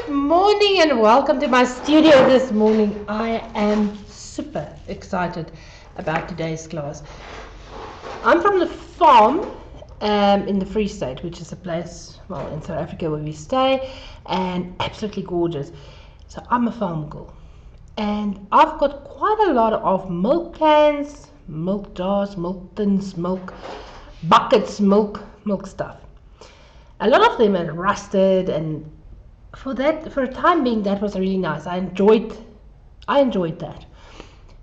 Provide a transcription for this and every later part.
Morning and welcome to my studio this morning. I am super excited about today's class. I'm from the farm in the Free State, which is a place, well, in South Africa where we stay, and absolutely gorgeous. So I'm a farm girl, and I've got quite a lot of milk cans, milk jars, milk tins, milk buckets, milk stuff. A lot of them are rusted, and for a time being, that was really nice. I enjoyed that.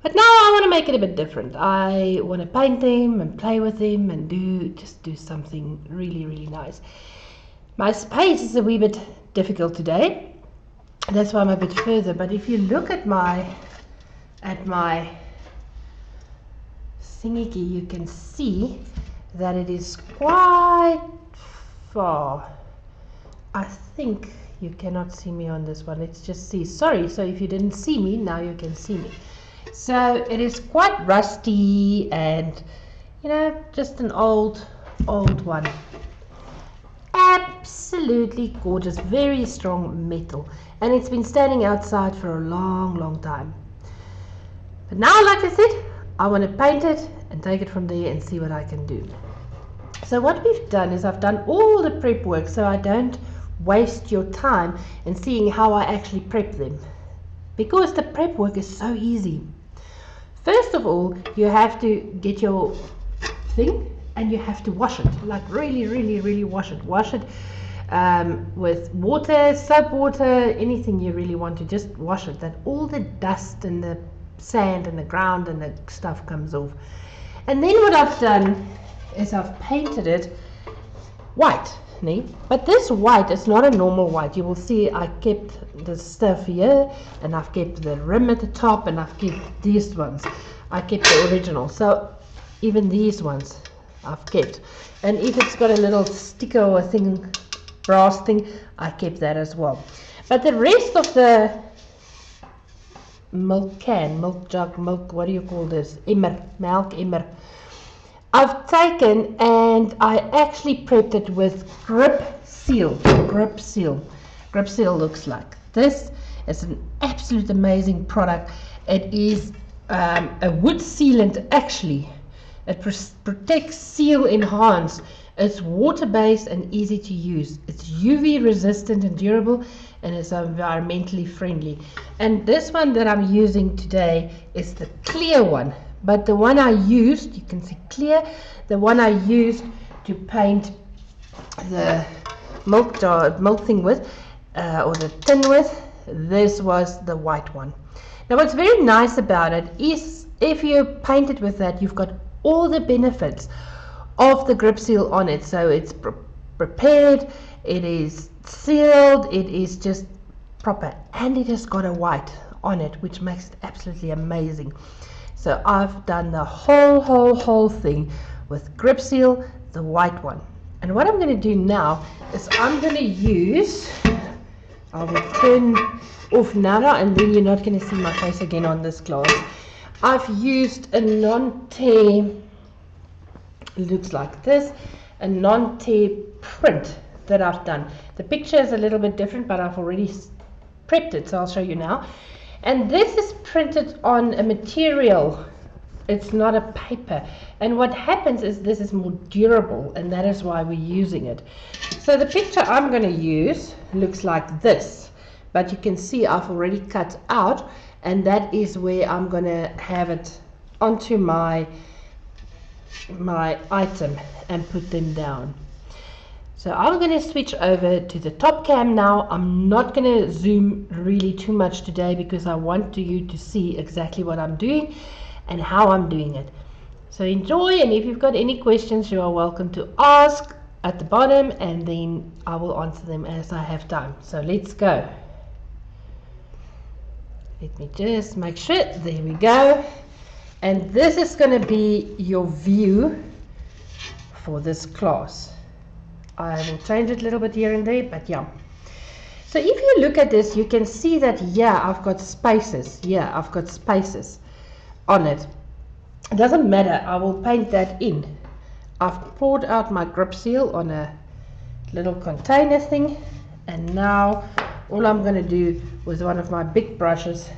But now I want to make it a bit different. I want to paint them and play with them and do something really, really nice. My space is a wee bit difficult today. That's why I'm a bit further. But if you look at my thingy, you can see that it is quite far. I think you cannot see me on this one. Let's just see. Sorry, so if you didn't see me, now you can see me. So it is quite rusty and, just an old one. Absolutely gorgeous, very strong metal. And it's been standing outside for a long, long time. But now, like I said, I want to paint it and take it from there and see what I can do. So what we've done is I've done all the prep work so I don't waste your time in seeing how I actually prep them, because the prep work is so easy. First of all, you have to get your thing and you have to wash it, like really, really, really wash it with water, soap water, anything you really want to, just wash it, that all the dust and the sand and the ground and the stuff comes off. And then what I've done is I've painted it white. But this white is not a normal white. You will see I kept the stuff here, and I've kept the rim at the top, and I've kept these ones. I kept the original. So even these ones I've kept. And if it's got a little sticker or a thing, brass thing, I kept that as well. But the rest of the milk can, milk jug, milk, what do you call this? Milk emmer. I've taken and I actually prepped it with grip seal. Grip seal looks like this. It's an absolute amazing product. It is a wood sealant actually. It protects, seal, enhance. It's water based and easy to use. It's UV resistant and durable, and it's environmentally friendly. And this one that I'm using today is the clear one. But the one I used, you can see clear, the one I used to paint the milk thing with, or the tin with, this was the white one. Now what's very nice about it is if you paint it with that, you've got all the benefits of the grip seal on it. So it's prepared, it is sealed, it is just proper, and it has got a white on it, which makes it absolutely amazing. So I've done the whole thing with grip seal, the white one. And what I'm going to do now is I'm going to use, I will turn off now, and then you're not going to see my face again on this class. I've used a non-tear, looks like this, a non-tear print that I've done. The picture is a little bit different, but I've already prepped it, so I'll show you now. And this is printed on a material, it's not a paper. And what happens is this is more durable, and that is why we're using it. So the picture I'm going to use looks like this, but you can see I've already cut out, and that is where I'm going to have it onto my item and put them down. So I'm going to switch over to the top cam now. I'm not going to zoom really too much today because I want you to see exactly what I'm doing and how I'm doing it. So enjoy, and if you've got any questions, you are welcome to ask at the bottom, and then I will answer them as I have time. So let's go. Let me just make sure. There we go. And this is going to be your view for this class. I will change it a little bit here and there, but yeah. So if you look at this, you can see that, yeah, I've got spaces. Yeah, I've got spaces on it. It doesn't matter. I will paint that in. I've poured out my grip seal on a little container thing, and now all I'm going to do with one of my big brushes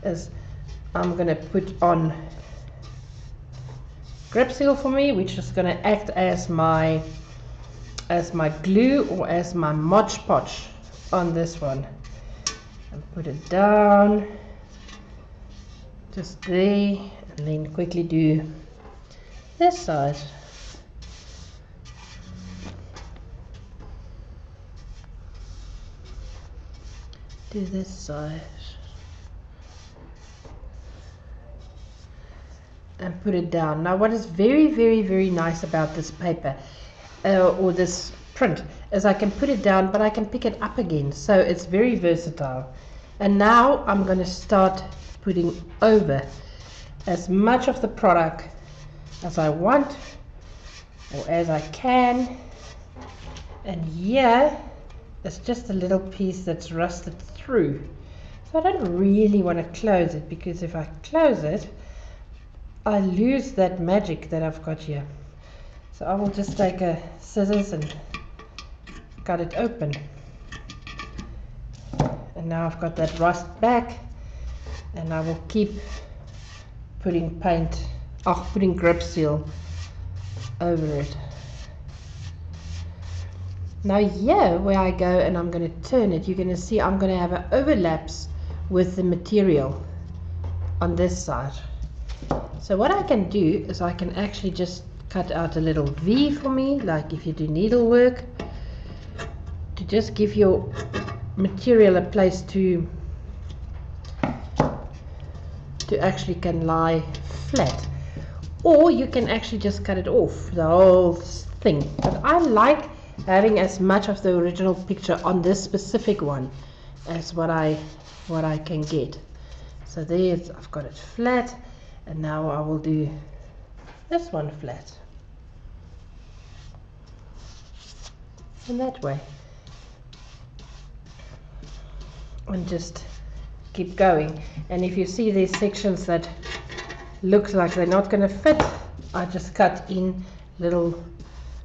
is I'm going to put on grip seal for me, which is going to act as my glue or as my Mod Podge on this one, and put it down just there, and then quickly do this side. Do this side and put it down. Now what is very, very, very nice about this paper or this print is I can put it down, but I can pick it up again, so it's very versatile. And now I'm going to start putting over as much of the product as I want or as I can. And here it's just a little piece that's rusted through, so I don't really want to close it, because if I close it I lose that magic that I've got here. So I will just take a scissors and cut it open, and now I've got that rust back, and I will keep putting putting grip seal over it. Now here where I go and I'm going to turn it, you're going to see I'm going to have an overlaps with the material on this side. So what I can do is I can actually just cut out a little V for me, like if you do needlework, to just give your material a place to actually can lie flat. Or you can actually just cut it off, the whole thing. But I like having as much of the original picture on this specific one as what I can get. So there I've got it flat, and now I will do this one flat, and that way, and just keep going. And if you see these sections that looks like they're not going to fit, I just cut in little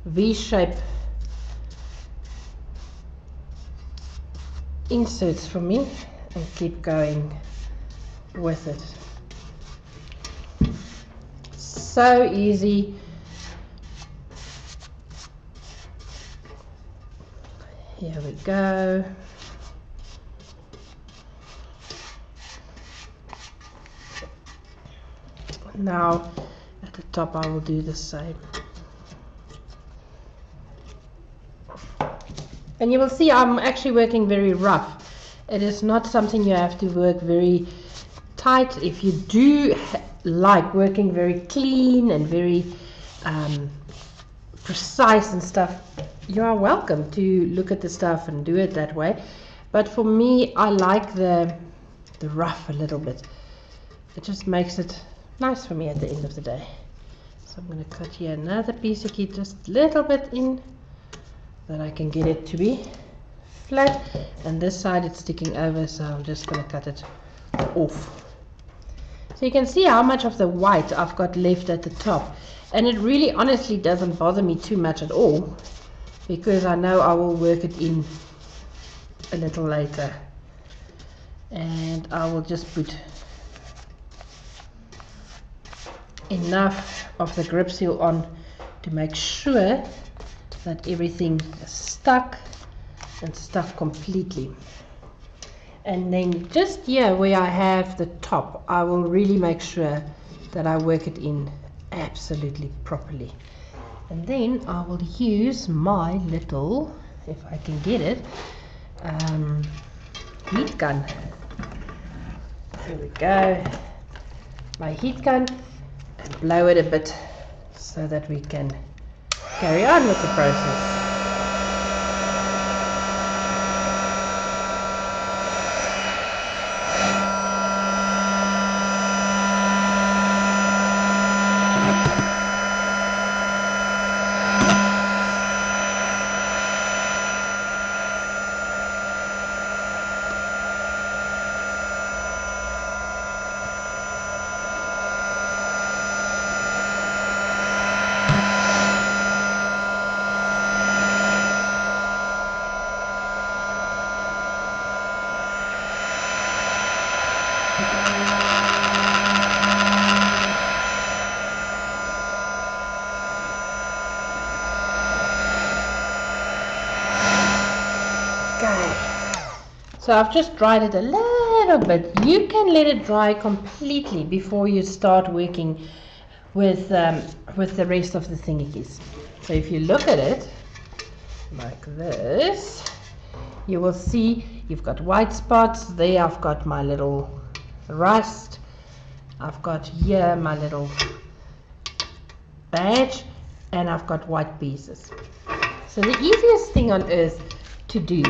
V-shape inserts for me and keep going with it. So easy. Here we go. Now at the top I will do the same. And you will see I'm actually working very rough. It is not something you have to work very tight. If you do like working very clean and very precise and stuff, you are welcome to look at the stuff and do it that way. But for me, I like the rough a little bit. It just makes it nice for me at the end of the day. So I'm going to cut here another piece, keep just a little bit in, that I can get it to be flat, and this side it's sticking over, so I'm just going to cut it off. So you can see how much of the white I've got left at the top, and it really honestly doesn't bother me too much at all, because I know I will work it in a little later. And I will just put enough of the grip seal on to make sure that everything is stuck and stuck completely. And then just here where I have the top, I will really make sure that I work it in absolutely properly. And then I will use my little, if I can get it, heat gun. There we go, my heat gun, and blow it a bit so that we can carry on with the process. So I've just dried it a little bit. You can let it dry completely before you start working with the rest of the thingies. So if you look at it like this, you will see you've got white spots. There I've got my little rust. I've got here my little badge, and I've got white pieces. So the easiest thing on earth to do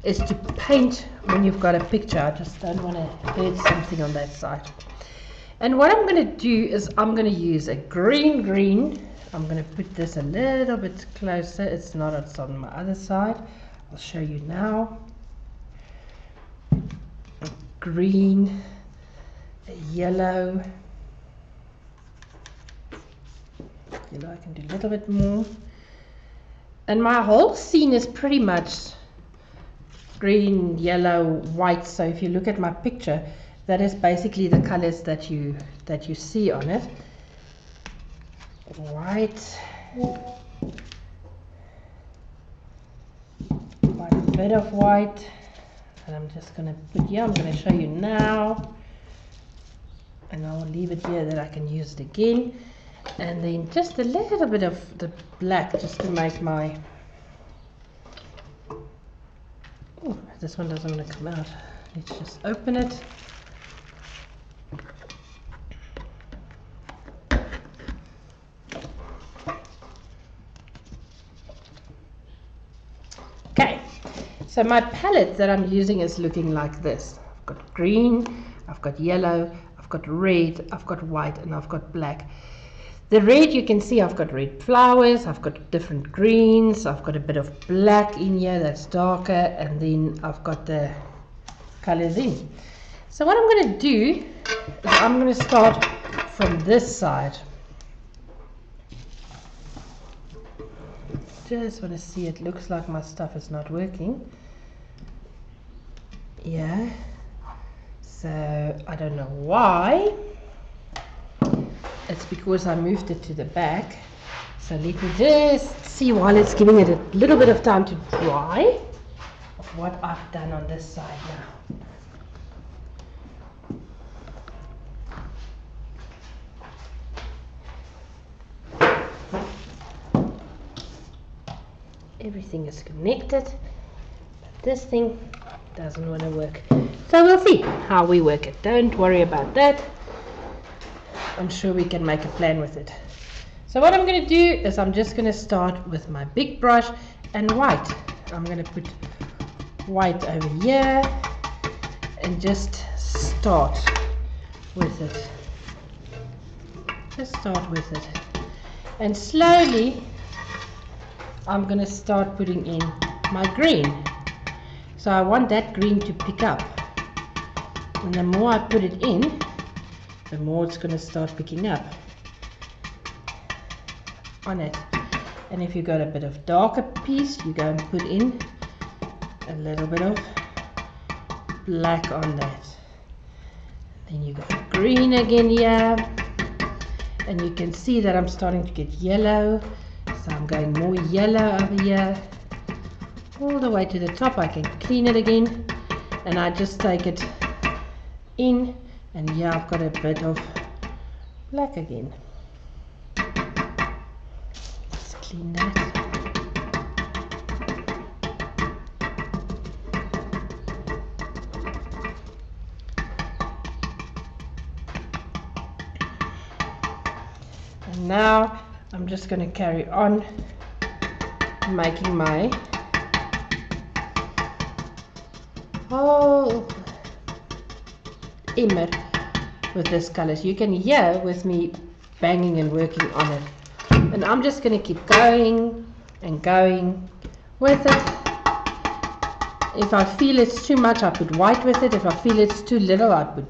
is to paint when you've got a picture. I just don't want to hurt something on that side. And what I'm going to do is I'm going to use a green. I'm going to put this a little bit closer. It's not, it's on my other side. I'll show you now. A green, a yellow. Yellow, I can do a little bit more. And my whole scene is pretty much green, yellow, white. So if you look at my picture, that is basically the colors that you see on it. White, quite a bit of white, and I'm just going to put here. I'm going to show you now, and I'll leave it here that I can use it again. And then just a little bit of the black, just to make my... Oh, this one doesn't want to come out. Let's just open it. Okay, so my palette that I'm using is looking like this. I've got green, I've got yellow, I've got red, I've got white, and I've got black. The red, you can see I've got red flowers, I've got different greens, I've got a bit of black in here that's darker, and then I've got the colors in. So what I'm going to do is I'm going to start from this side. Just want to see, it looks like my stuff is not working. Yeah, so I don't know why. It's because I moved it to the back. So let me just see, while it's giving it a little bit of time to dry, of what I've done on this side now. Everything is connected, but this thing doesn't want to work. So we'll see how we work it. Don't worry about that. I'm sure we can make a plan with it. So what I'm going to do is I'm just going to start with my big brush and white. I'm going to put white over here and just start with it. Just start with it. And slowly I'm going to start putting in my green. So I want that green to pick up. And the more I put it in, the more it's going to start picking up on it. And if you've got a bit of darker piece, you go and put in a little bit of black on that. Then you got green again here, and you can see that I'm starting to get yellow, so I'm going more yellow over here all the way to the top. I can clean it again, and I just take it in. And here I've got a bit of black again. Let's clean that. And now I'm just going to carry on making my whole immer with this colors. You can hear with me banging and working on it, and I'm just going to keep going and going with it. If I feel it's too much, I put white with it. If I feel it's too little, I put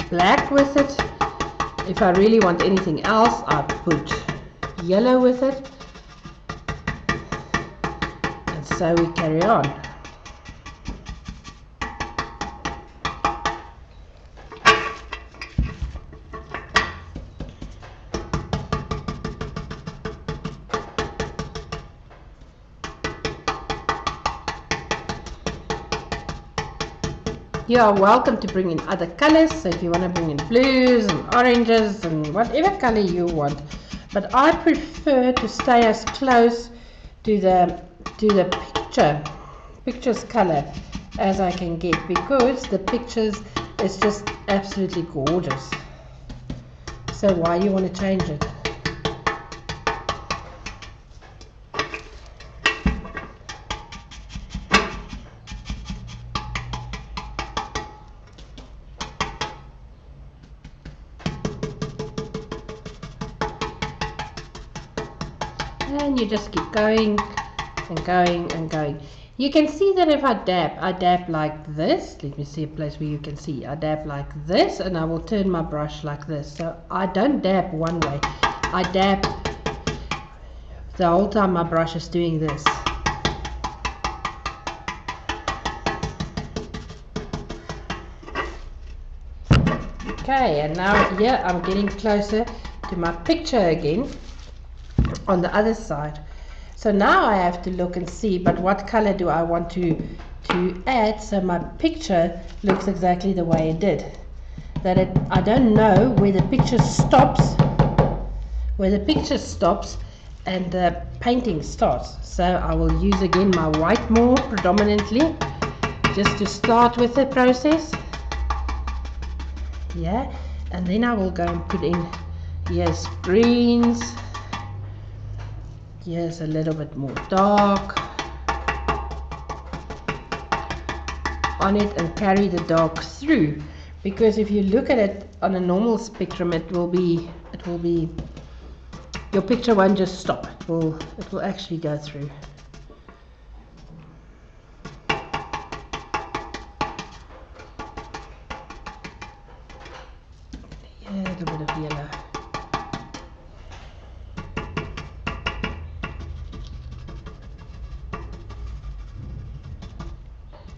black with it. If I really want anything else, I put yellow with it, and so we carry on. You are welcome to bring in other colors, so if you want to bring in blues and oranges and whatever color you want, but I prefer to stay as close to the picture's color as I can get, because the pictures is just absolutely gorgeous. So why do you want to change it? And you just keep going and going and going. You can see that if I dab like this. Let me see a place where you can see. I dab like this, and I will turn my brush like this. So I don't dab one way. I dab the whole time my brush is doing this. Okay, and now here I'm getting closer to my picture again on the other side. So now I have to look and see, but what color do I want to add so my picture looks exactly the way it did. I don't know where the picture stops, and the painting starts. So I will use again my white more predominantly, just to start with the process. Yeah, and then I will go and put in, yes, greens. Yes, a little bit more dark on it, and carry the dark through, because if you look at it on a normal spectrum, it will be your picture won't just stop, it will actually go through. Yeah, a little bit of yellow.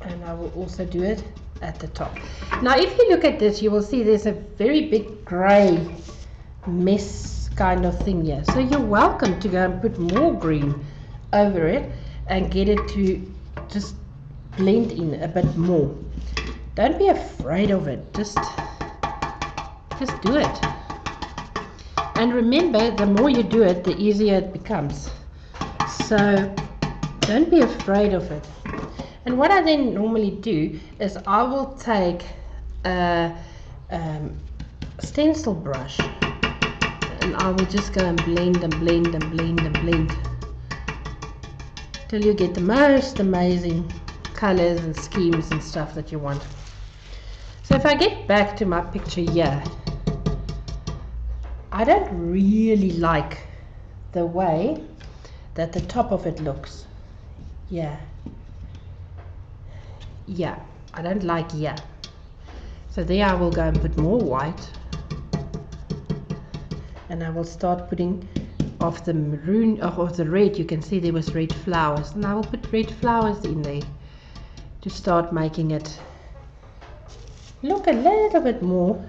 And I will also do it at the top. Now if you look at this, you will see there's a very big grey mess kind of thing here. So you're welcome to go and put more green over it and get it to just blend in a bit more. Don't be afraid of it. Just do it. And remember, the more you do it, the easier it becomes. So don't be afraid of it. And what I then normally do is I will take a stencil brush, and I will just go and blend and blend and blend and blend till you get the most amazing colors and schemes and stuff that you want. So if I get back to my picture here, I don't really like the way that the top of it looks. Yeah, I don't like here. So there I will go and put more white, and I will start putting off the maroon, of the red. You can see there was red flowers, and I will put red flowers in there to start making it look a little bit more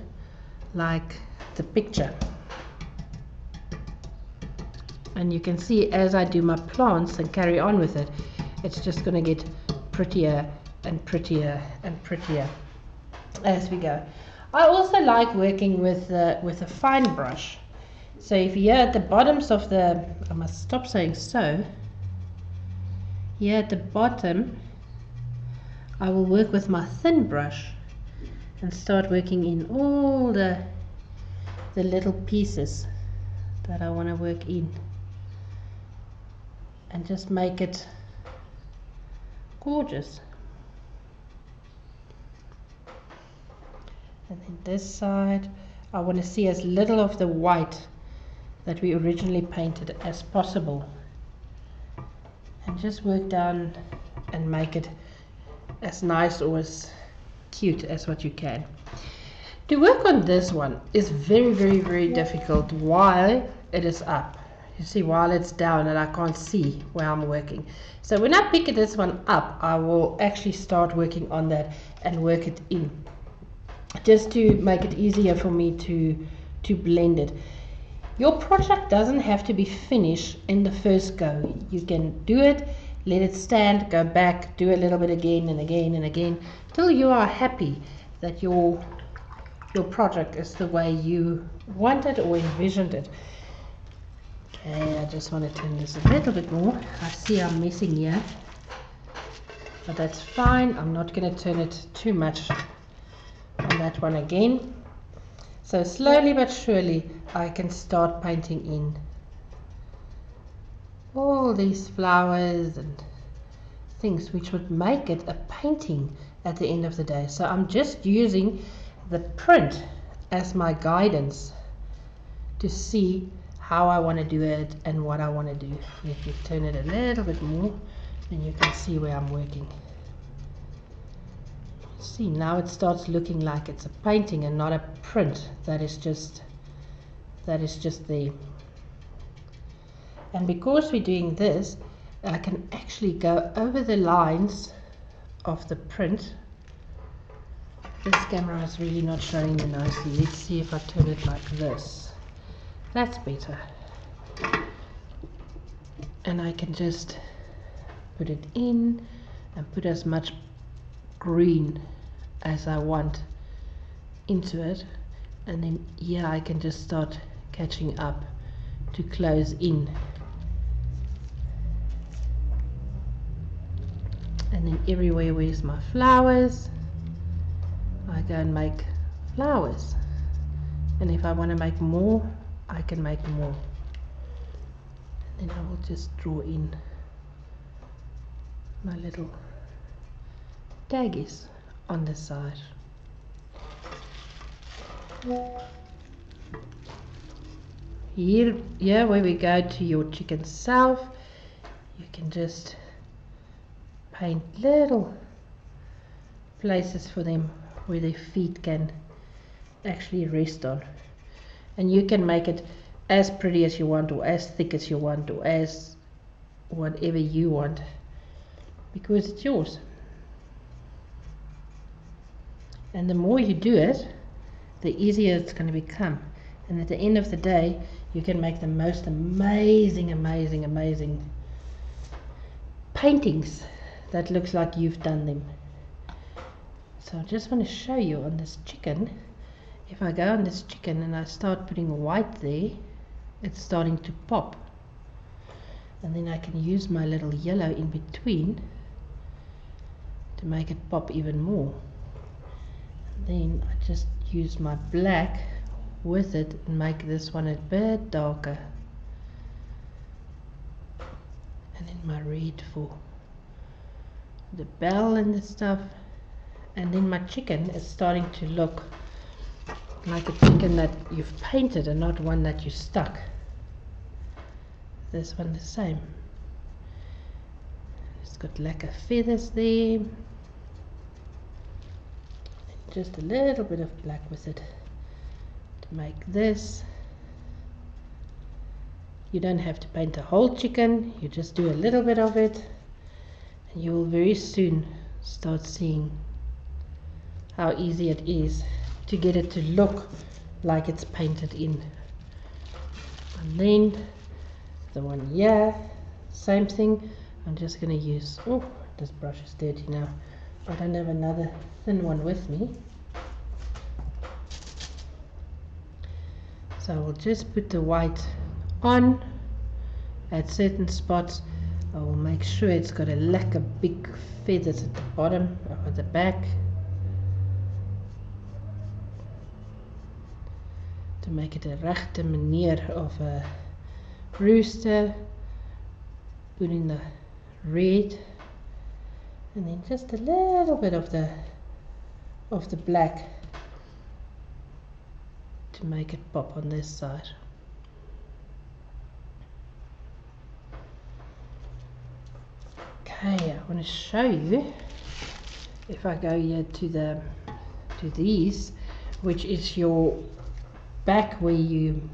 like the picture. And you can see as I do my plants and carry on with it, it's just going to get prettier and prettier and prettier as we go. I also like working with a fine brush. So if here at the bottoms of the, I must stop saying so, here at the bottom I will work with my thin brush and start working in all the little pieces that I want to work in, and just make it gorgeous. And then this side, I want to see as little of the white that we originally painted as possible, and just work down and make it as nice or as cute as what you can. To work on this one is very, very, very difficult while it is up. You see, while it's down and I can't see where I'm working. So when I pick this one up, I will actually start working on that and work it in, just to make it easier for me to blend it. Your project doesn't have to be finished in the first go. You can do it let it stand, go back, do a little bit again and again and again, till you are happy that your project is the way you wanted or envisioned it. Okay, I just want to turn this a little bit more. I see I'm messing here, but that's fine. I'm not going to turn it too much on that one again. So slowly but surely I can start painting in all these flowers and things which would make it a painting at the end of the day. So I'm just using the print as my guidance to see how I want to do it and what I want to do. If you turn it a little bit more, then you can see where I'm working. See, now it starts looking like it's a painting and not a print that is just there. And because we're doing this, I can actually go over the lines of the print. This camera is really not showing you nicely. Let's see if I turn it like this. That's better. And I can just put it in and put as much green as I want into it, and then here I can just start catching up to close in, and then everywhere where's my flowers, I go and make flowers, and if I want to make more, I can make more. And then I will just draw in my little taggies on the side. Here where we go to your chicken self, you can just paint little places for them where their feet can actually rest on, and you can make it as pretty as you want, or as thick as you want, or as whatever you want, because it's yours. And the more you do it, the easier it's going to become, and at the end of the day you can make the most amazing paintings that looks like you've done them. So I just want to show you on this chicken. If I go on this chicken and I start putting white there, it's starting to pop, and then I can use my little yellow in between to make it pop even more. And then I just use my black with it and make this one a bit darker, and then my red for the bell and the stuff, and then my chicken is starting to look like a chicken that you've painted and not one that you stuck. This one the same. It's got lacquer feathers there. Just a little bit of black with it to make this. You don't have to paint the whole chicken, you just do a little bit of it, and you will very soon start seeing how easy it is to get it to look like it's painted in. And then the one here, same thing. I'm just going to use, oh, this brush is dirty now. I don't have another thin one with me, so I will just put the white on at certain spots. I will make sure it's got a lacquer big feathers at the bottom or at the back to make it a rechte manier of a rooster. Put in the red, and then just a little bit of the black to make it pop on this side. Okay, I want to show you, if I go here to these, which is your back where you,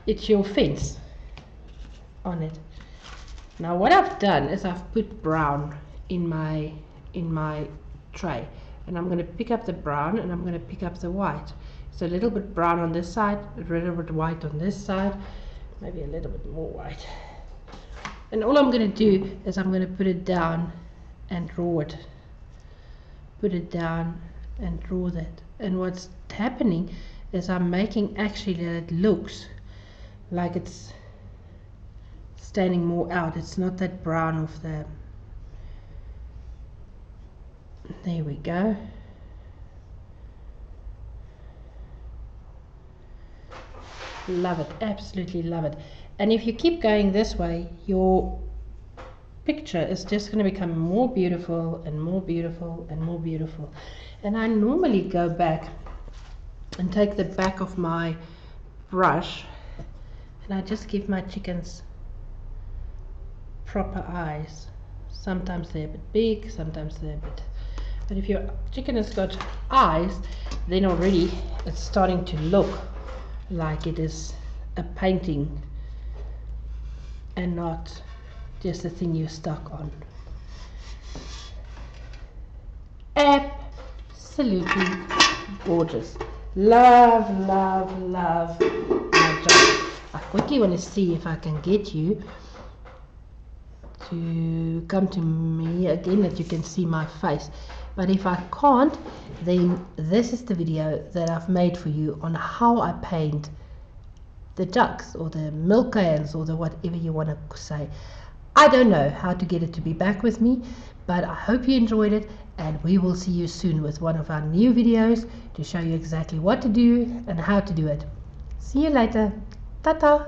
it's your fence on it. Now what I've done is I've put brown in my tray, and I'm going to pick up the brown and I'm going to pick up the white. So a little bit brown on this side, a little bit white on this side, maybe a little bit more white. And all I'm going to do is I'm going to put it down and draw it. Put it down and draw that. And what's happening is I'm making actually that it looks like it's standing more out. It's not that brown of the... There we go. Love it, absolutely love it. And if you keep going this way, your picture is just going to become more beautiful and more beautiful and more beautiful. And I normally go back and take the back of my brush and I just give my chickens proper eyes. Sometimes they're a bit big, sometimes they're a bit... But if your chicken has got eyes, then already it's starting to look like it is a painting and not just a thing you're stuck on. Absolutely gorgeous. Love, love, love my job. I quickly want to see if I can get you to come to me again, that you can see my face. But if I can't, then this is the video that I've made for you on how I paint the jugs or the milk cans or the whatever you want to say. I don't know how to get it to be back with me, but I hope you enjoyed it, and we will see you soon with one of our new videos to show you exactly what to do and how to do it. See you later. Ta-ta.